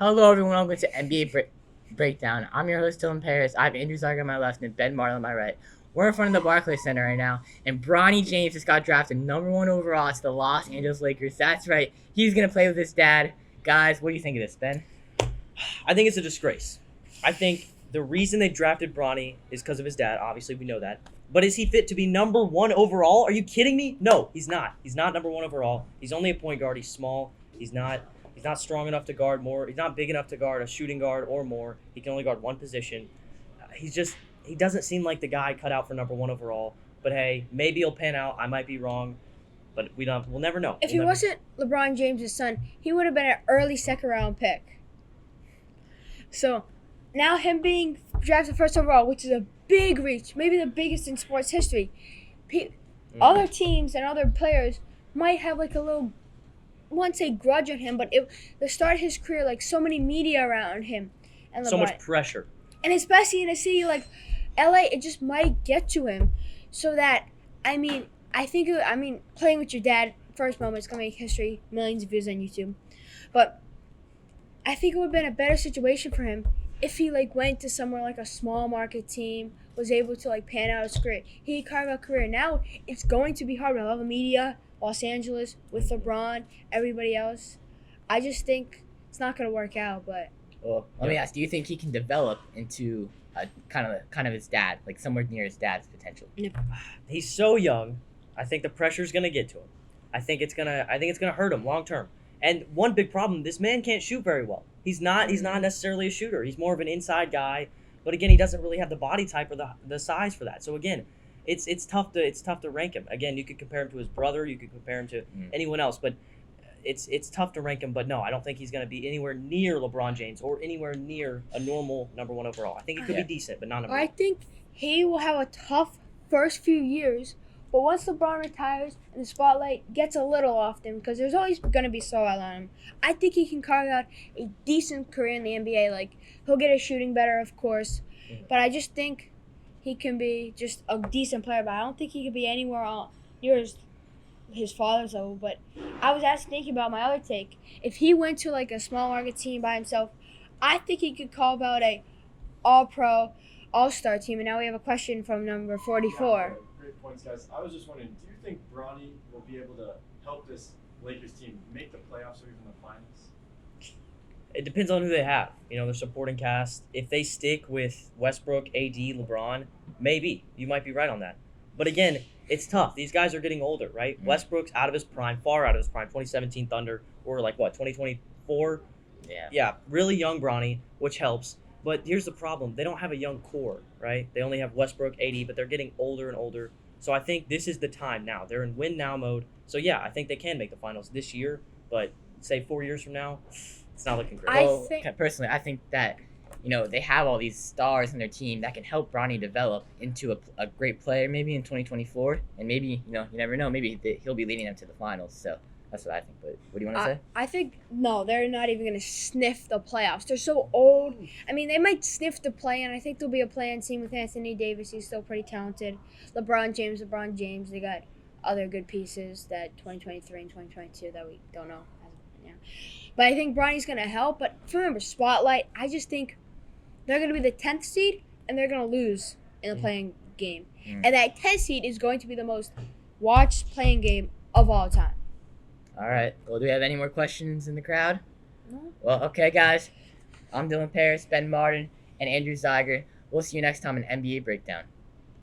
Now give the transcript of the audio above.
Hello, everyone. Welcome to NBA Breakdown. I'm your host, Dylan Paris. I have Andrew Zarga on my left and Ben Marlin on my right. We're in front of the Barclays Center right now, and Bronny James just got drafted #1 overall to the Los Angeles Lakers. That's right. He's going to play with his dad. Guys, what do you think of this, Ben? I think it's a disgrace. I think the reason they drafted Bronny is because of his dad. Obviously, we know that. But is he fit to be #1 overall? Are you kidding me? No, he's not. He's not #1 overall. He's only a point guard. He's small. He's not strong enough to guard more. He's not big enough to guard a shooting guard or more. He can only guard one position. He doesn't seem like the guy cut out for #1 overall. But hey, maybe he'll pan out. I might be wrong. But we'll never know. If he wasn't LeBron James' son, he would have been an early second-round pick. So, now him being drafted first overall, which is a big reach, maybe the biggest in sports history, other teams and other players might have like a little, I won't say grudge on him, but to start his career, like so many media around him. And So much pressure. And especially in a city like LA, it just might get to him. So that, playing with your dad, first moment, it's going to make history, millions of views on YouTube. But I think it would have been a better situation for him if he went to somewhere like a small market team, was able to pan out his career. He carved out a career. Now it's going to be hard with all the media, Los Angeles, with LeBron, everybody else. I just think it's not going to work out. But Well, let me ask, do you think he can develop into a kind of his dad, like somewhere near his dad's potential? He's so young. I think the pressure's gonna get to him. I think it's gonna hurt him long term. And one big problem: this man can't shoot very well. He's not necessarily a shooter. He's more of an inside guy. But again, he doesn't really have the body type or the size for that. So again, it's tough to rank him. Again, you could compare him to his brother. You could compare him to anyone else. But it's tough to rank him. But no, I don't think he's gonna be anywhere near LeBron James or anywhere near a normal #1 overall. I think he could be decent, but not I #1. think he will have a tough first few years. But once LeBron retires and the spotlight gets a little off him, because there's always going to be spotlight on him, I think he can carve out a decent career in the NBA. He'll get his shooting better, of course. But I just think he can be just a decent player. But I don't think he could be anywhere near his father's level. But I was thinking about my other take. If he went to a small market team by himself, I think he could carve out a all-pro, all-star team. And now we have a question from number 44. Great points, guys. I was just wondering, do you think Bronny will be able to help this Lakers team make the playoffs or even the finals? It depends on who they have. Their supporting cast. If they stick with Westbrook, AD, LeBron, maybe. You might be right on that. But again, it's tough. These guys are getting older, right? Mm-hmm. Westbrook's out of his prime, far out of his prime. 2017 Thunder, or 2024? Yeah, really young Bronny, which helps. But here's the problem. They don't have a young core, right? They only have Westbrook, AD, but they're getting older and older. So I think this is the time now. They're in win-now mode. So, yeah, I think they can make the finals this year. But, say, 4 years from now, it's not looking great. Personally, I think that, they have all these stars in their team that can help Bronny develop into a great player maybe in 2024. And maybe, you never know, maybe he'll be leading them to the finals. So that's what I think. But what do you want to say? I think, no, they're not even going to sniff the playoffs. They're so old. I mean, they might sniff the play-in. I think there'll be a play-in team with Anthony Davis. He's still pretty talented. LeBron James. They got other good pieces that 2023 and 2022 that we don't know. But I think Bronny's going to help. But remember, spotlight, I just think they're going to be the 10th seed, and they're going to lose in the playing game. And that 10th seed is going to be the most watched playing game of all time. All right. Well, do we have any more questions in the crowd? No. Well, okay, guys. I'm Dylan Paris, Ben Martin, and Andrew Zeiger. We'll see you next time in NBA Breakdown.